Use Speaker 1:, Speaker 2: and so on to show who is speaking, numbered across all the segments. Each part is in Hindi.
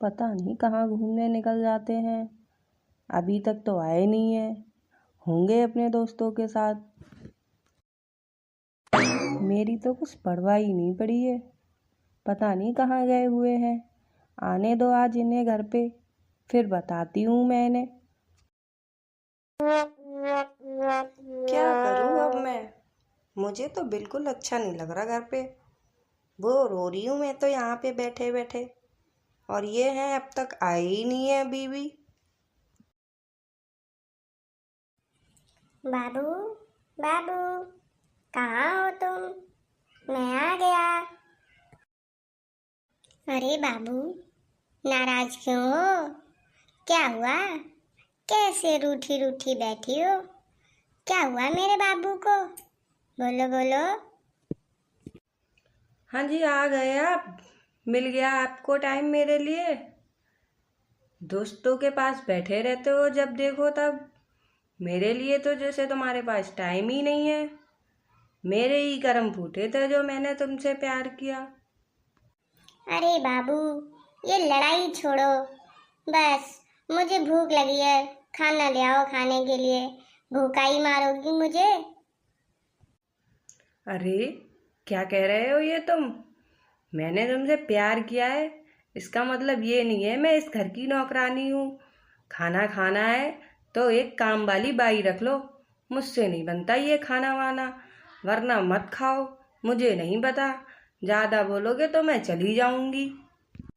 Speaker 1: पता नहीं कहाँ घूमने निकल जाते हैं। अभी तक तो आए नहीं है, होंगे अपने दोस्तों के साथ। मेरी तो कुछ परवाह ही नहीं पड़ी है, पता नहीं कहाँ गए हुए हैं। आने दो आज इन्हें घर पे, फिर बताती हूँ मैं इन्हें। क्या करूँ अब मैं, मुझे तो बिल्कुल अच्छा नहीं लग रहा घर पे। बोर हो रही हूँ मैं तो यहाँ पे बैठे बैठे, और ये हैं अब तक आए ही नहीं है अभी भी।
Speaker 2: बाबू, बाबू, कहाँ हो तुम? मैं आ गया। अरे बाबू, नाराज क्यों हो? क्या हुआ? कैसे रूठी रूठी बैठी हो? क्या हुआ मेरे बाबू को? बोलो बोलो।
Speaker 1: हाँ जी, आ गए आप। मिल गया आपको टाइम मेरे लिए। दोस्तों के पास बैठे रहते हो जब देखो तब। मेरे लिए तो जैसे तुम्हारे पास टाइम ही नहीं है। मेरे ही कर्म फूटे थे जो मैंने तुमसे प्यार किया।
Speaker 2: अरे बाबू, ये लड़ाई छोड़ो। बस मुझे भूख लगी है, खाना ले आओ खाने के लिए। भूखा ही मारोगी मुझे?
Speaker 1: अरे, क्या कह रहे हो ये तुम? मैंने तुमसे प्यार किया है, इसका मतलब ये नहीं है मैं इस घर की नौकरानी हूँ। खाना खाना है तो एक काम वाली बाई रख लो। मुझसे नहीं बनता ये खाना वाना, वरना मत खाओ। मुझे नहीं पता, ज़्यादा बोलोगे तो मैं चली जाऊंगी।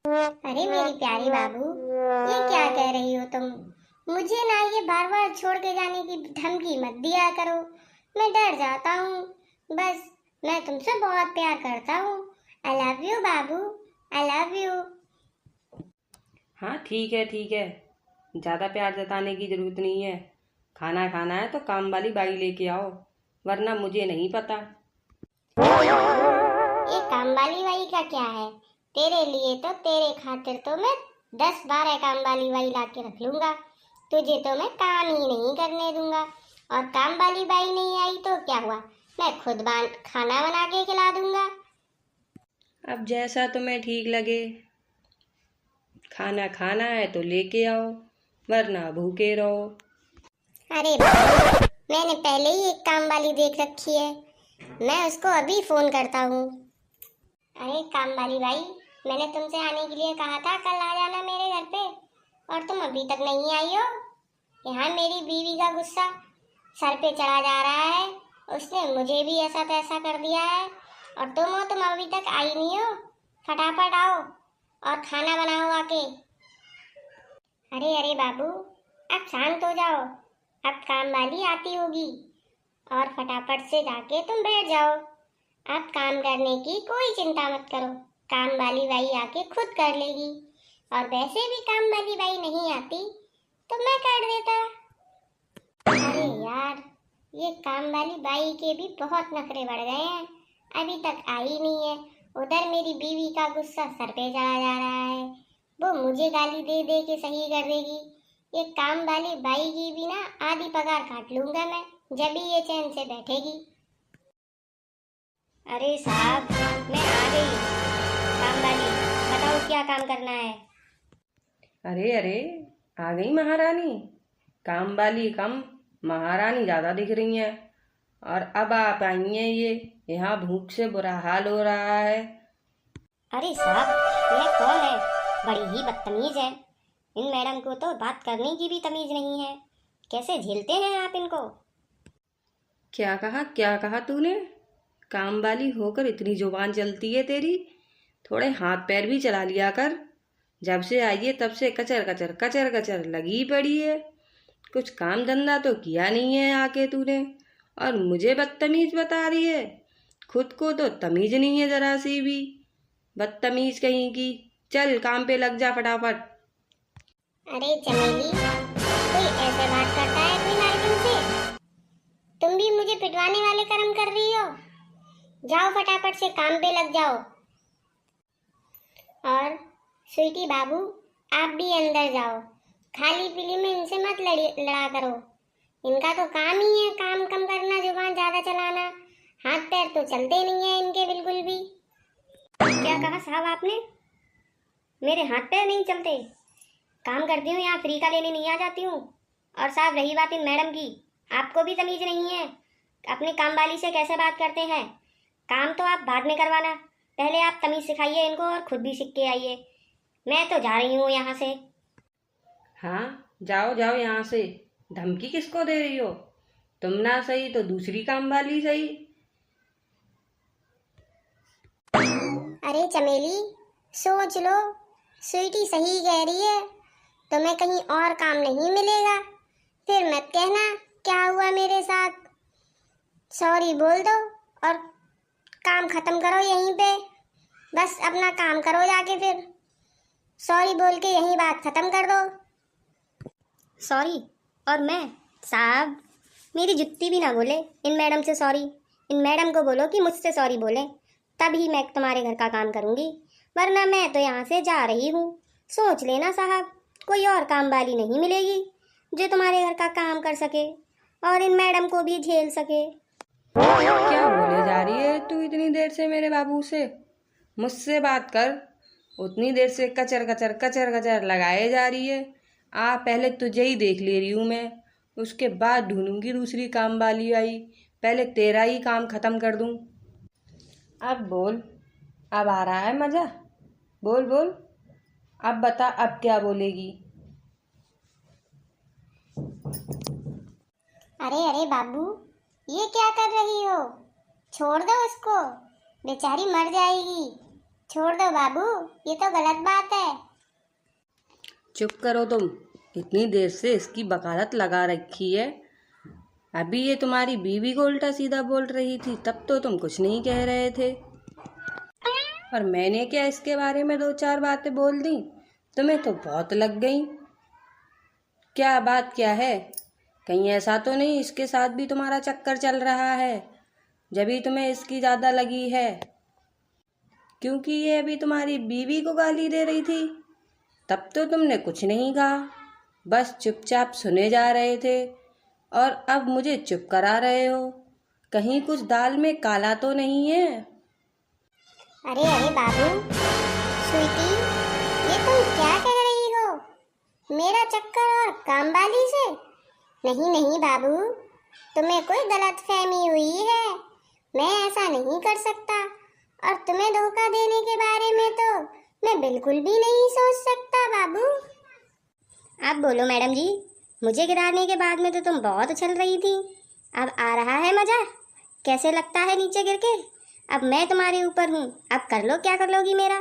Speaker 2: अरे मेरी प्यारी बाबू, ये क्या कह रही हो तुम? मुझे ना ये बार बार छोड़ के जाने की धमकी मत दिया करो। मैं डर जाता हूँ। बस, मैं तुमसे बहुत प्यार करता हूँ। I love you Babu, I love you.
Speaker 1: हाँ ठीक है ठीक है, ज़्यादा प्यार जताने की ज़रूरत नहीं है। खाना खाना है तो काम वाली बाई लेके आओ, वरना मुझे नहीं पता।
Speaker 2: अरे बाबू, ये काम वाली बाई का क्या है? तेरे लिए तो, तेरे खातिर तो मैं 10-12 काम वाली बाई ला के रख लूंगा। तुझे तो मैं काम ही नहीं करने दूंगा। और काम वाली बाई नहीं आई तो क्या हुआ? मैं खुद खाना बना के खिला दूंगा।
Speaker 1: अब जैसा तुम्हें ठीक लगे। खाना खाना है तो लेके आओ, वरना भूखे रहो।
Speaker 2: अरे बाबू, मैंने पहले ही एक काम वाली देख रखी है। मैं उसको अभी फोन करता हूँ। अरे काम वाली भाई, मैंने तुमसे आने के लिए कहा था कल आ जाना मेरे घर पे, और तुम अभी तक नहीं आई हो। यहाँ मेरी बीवी का गुस्सा सर पे चढ़ा जा रहा है। उसने मुझे भी ऐसा तैसा कर दिया है, और तुम अभी तक आई नहीं हो। फटाफट आओ और खाना बनाओ आके। अरे अरे बाबू, अब शांत हो जाओ। अब काम वाली आती होगी, और फटाफट से जाके तुम बैठ जाओ। अब काम करने की कोई चिंता मत करो, काम वाली बाई आके खुद कर लेगी। और वैसे भी काम वाली बाई नहीं आती तो मैं कर देता। अरे यार, ये काम वाली बाई के भी बहुत नखरे बढ़ गए हैं। अभी तक आई नहीं है। उधर मेरी बीवी का गुस्सा सर पे चढ़ा जा रहा है। वो मुझे गाली दे दे के सही कर देगी। ये काम वाली बाई की भी ना आधी पगार काट लूंगा मैं, जब भी ये चैन से बैठेगी। अरे साहब, मैं आ गई। काम वाली, बताओ क्या काम करना है?
Speaker 1: अरे अरे, आ गई महारानी। काम वाली कम, महारानी ज़्यादा दिख रही हैं। और अब आप आई हैं ये, यहाँ भूख से बुरा हाल हो रहा है।
Speaker 2: अरे साहब, यह कौन है? बड़ी ही बदतमीज है। इन मैडम को तो बात करने की भी तमीज नहीं है। कैसे झेलते हैं आप इनको?
Speaker 1: क्या कहा तूने? काम वाली होकर इतनी जुबान चलती है तेरी? थोड़े हाथ पैर भी चला लिया कर। जब से आई है तब से कचर कचर कचर कचर लगी पड़ी है। कुछ काम धंधा तो किया नहीं है आके तूने, और मुझे बदतमीज बता रही है। खुद को तो तमीज नहीं है जरा सी भी। बदतमीज कहीं की। चल काम पे लग जा फटाफट।
Speaker 2: अरे चमेली, कोई ऐसे बात करता है कोई नारियल से? तुम भी मुझे पिटवाने वाले कर्म कर रही हो? जाओ फटाफट से काम पे लग जाओ। और स्वीटी बाबू, आप भी अंदर जाओ। खाली पीली में इनसे मत लड़ा करो। इनका तो काम ही है काम कम करना, जुबान ज्यादा चलाना। हाथ पैर तो चलते नहीं है इनके बिल्कुल भी। क्या कहा साहब आपने? मेरे हाथ पैर नहीं चलते। काम करती हूँ, यहाँ फ्री का लेने नहीं आ जाती हूँ। और साहब, रही बात इन मैडम की, आपको भी तमीज नहीं है। अपनी काम वाली से कैसे बात करते हैं। काम तो आप बाद में करवाना, पहले आप तमीज सिखाइए इनको और खुद भी सीख के आइए। मैं तो जा रही हूँ यहाँ से।
Speaker 1: हाँ, जाओ जाओ यहाँ से। धमकी किसको दे रही हो? तुम ना सही तो दूसरी काम वाली सही।
Speaker 2: अरे चमेली, सोच लो, स्वीटी सही कह रही है। तुम्हें कहीं और काम नहीं मिलेगा, फिर मत कहना क्या हुआ मेरे साथ। सॉरी बोल दो और काम खत्म करो यहीं पे। बस अपना काम करो जाके, फिर सॉरी बोल के यही बात खत्म कर दो। सॉरी? और मैं? साहब, मेरी जुत्ती भी ना बोले इन मैडम से सॉरी। इन मैडम को बोलो कि मुझसे सॉरी बोले, तभी मैं तुम्हारे घर का काम करूंगी, वरना मैं तो यहाँ से जा रही हूँ। सोच लेना साहब, कोई और काम वाली नहीं मिलेगी जो तुम्हारे घर का काम कर सके और इन मैडम को भी झेल सके।
Speaker 1: क्या बोले जा रही है तू इतनी देर से मेरे बाबू से? मुझसे बात कर। उतनी देर से कचर कचर कचर कचर लगाए जा रही है। पहले तुझे ही देख ले रही हूँ मैं, उसके बाद ढूंढूंगी दूसरी काम वाली आई। पहले तेरा ही काम खत्म कर दूँ। अब बोल, अब आ रहा है मजा? बोल बोल, अब बता, अब क्या बोलेगी?
Speaker 2: अरे अरे बाबू, ये क्या कर रही हो? छोड़ दो उसको, बेचारी मर जाएगी। छोड़ दो बाबू, ये तो गलत बात है।
Speaker 1: चुप करो तुम। इतनी देर से इसकी वकालत लगा रखी है। अभी ये तुम्हारी बीवी को उल्टा सीधा बोल रही थी, तब तो तुम कुछ नहीं कह रहे थे। और मैंने क्या इसके बारे में 2-4 बातें बोल दी? तुम्हें तो बहुत लग गई। क्या बात क्या है? कहीं ऐसा तो नहीं इसके साथ भी तुम्हारा चक्कर चल रहा है, जभी तुम्हें इसकी ज़्यादा लगी है? क्योंकि ये अभी तुम्हारी बीवी को गाली दे रही थी, तब तो तुमने कुछ नहीं कहा, बस चुपचाप सुने जा रहे थे। और अब मुझे चुप करा रहे हो। कहीं कुछ दाल में काला तो नहीं है?
Speaker 2: अरे अरे बाबू, स्वीटी, ये तुम क्या कह रही हो? मेरा चक्कर और काम वाली से? नहीं नहीं बाबू, तुम्हें कोई गलत फहमी हुई है। मैं ऐसा नहीं कर सकता, और तुम्हें धोखा देने के बारे में तो मैं बिल्कुल भी नहीं सोच सकता बाबू। आप बोलो मैडम जी, मुझे गिराने के बाद में तो तुम बहुत उछल रही थी। अब आ रहा है मजा? कैसे लगता है नीचे गिर के? अब मैं तुम्हारे ऊपर हूँ, अब कर लो क्या कर लोगी मेरा।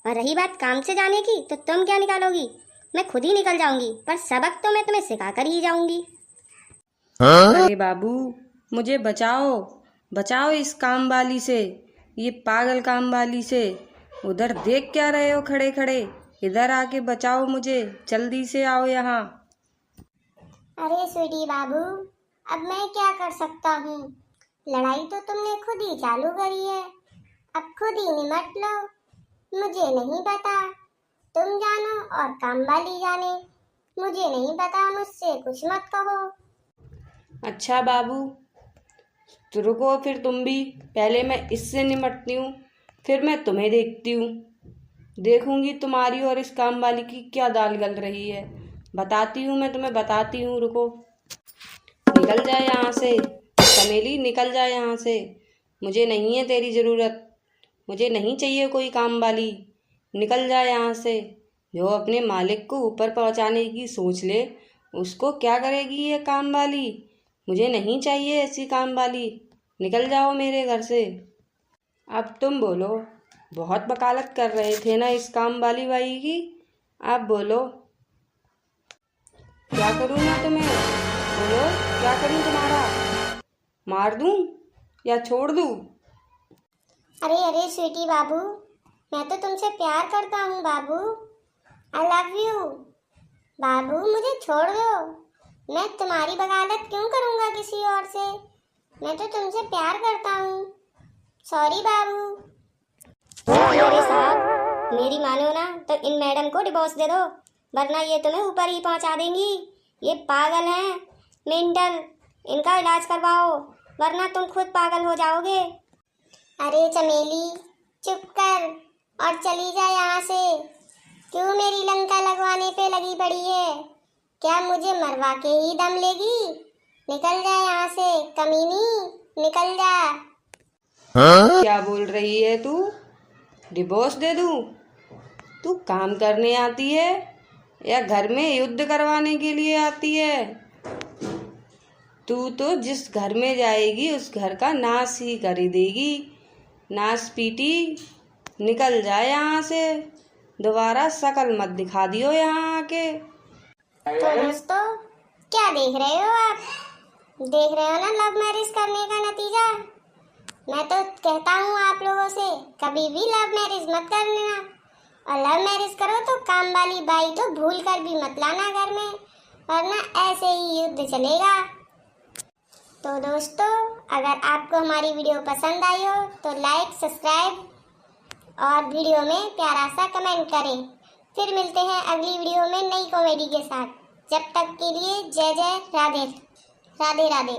Speaker 2: और रही बात काम से जाने की, तो तुम क्या निकालोगी? मैं खुद ही निकल जाऊंगी, पर सबक तो मैं तुम्हें सिखा कर ही जाऊंगी।
Speaker 1: अरे बाबू, मुझे बचाओ, बचाओ इस काम वाली से, ये पागल काम वाली से। उधर देख क्या रहे हो खड़े खड़े? इधर आके बचाओ मुझे, जल्दी से आओ यहाँ।
Speaker 2: अरे स्वीटी बाबू, अब मैं क्या कर सकता हूँ? लड़ाई तो तुमने खुद ही चालू करी है, अब खुद ही निमट लो। मुझे नहीं पता, तुम जानो और काम वाली जाने। मुझे नहीं पता, मुझसे कुछ मत कहो।
Speaker 1: अच्छा बाबू, तो रुको फिर तुम भी। पहले मैं इससे निपटती हूँ, फिर मैं तुम्हें देखती हूँ। देखूंगी तुम्हारी और इस काम वाली की क्या दाल गल रही है। बताती हूँ, मैं तुम्हें बताती हूँ। रुको, निकल जाए यहाँ से चमेली, निकल जाए यहाँ से। मुझे नहीं है तेरी ज़रूरत, मुझे नहीं चाहिए कोई काम वाली। निकल जाए यहाँ से। जो अपने मालिक को ऊपर पहुँचाने की सोच ले, उसको क्या करेगी ये काम वाली? मुझे नहीं चाहिए ऐसी काम वाली। निकल जाओ मेरे घर से। अब तुम बोलो, बहुत वकालत कर रहे थे ना इस काम वाली बाई की। आप बोलो, क्या करूँ मैं तुम्हें? बोलो, क्या करूँ तुम्हारा? मार दूँ या छोड़ दूँ?
Speaker 2: अरे अरे स्वीटी बाबू, मैं तो तुमसे प्यार करता हूँ बाबू। आई लव यू बाबू, मुझे छोड़ दो। मैं तुम्हारी बगावत क्यों करूँगा किसी और से? मैं तो तुमसे प्यार करता हूँ। सॉरी बाबू। अरे साहब, मेरी मानो ना तो इन मैडम को डिवोर्स दे दो, वरना ये तुम्हें ऊपर ही पहुंचा देंगी। ये पागल हैं, मेंटल। इनका इलाज करवाओ, वरना तुम खुद पागल हो जाओगे। अरे चमेली, चुप कर और चली जा यहाँ से, क्यों मेरी लंका लगवाने पे लगी पड़ी है? क्या मुझे मरवा के ही दम लेगी? निकल जा यहाँ से कमीनी, निकल जा।
Speaker 1: क्या बोल रही है तू? डिवोर्स दे दूं? तू काम करने आती है या घर में युद्ध करवाने के लिए आती है? तू तो जिस घर में जाएगी उस घर का नाश ही कर देगी। नाश पीटी, निकल जाए यहाँ से। दोबारा शकल मत दिखा दियो यहाँ आके।
Speaker 2: तो दोस्तों, क्या देख रहे हो आप? देख रहे हो ना लव मैरिज करने का नतीजा। मैं तो कहता हूँ आप लोगों से, कभी भी लव मैरिज मत करना, और लव मैरिज करो तो काम वाली बाई तो भूल कर भी मत लाना घर में, वरना ऐसे ही युद्ध चलेगा। तो दोस्तों, अगर आपको हमारी वीडियो पसंद आई हो तो लाइक, सब्सक्राइब और वीडियो में प्यारा सा कमेंट करें। फिर मिलते हैं अगली वीडियो में नई कॉमेडी के साथ। जब तक के लिए जय जय राधे राधे राधे।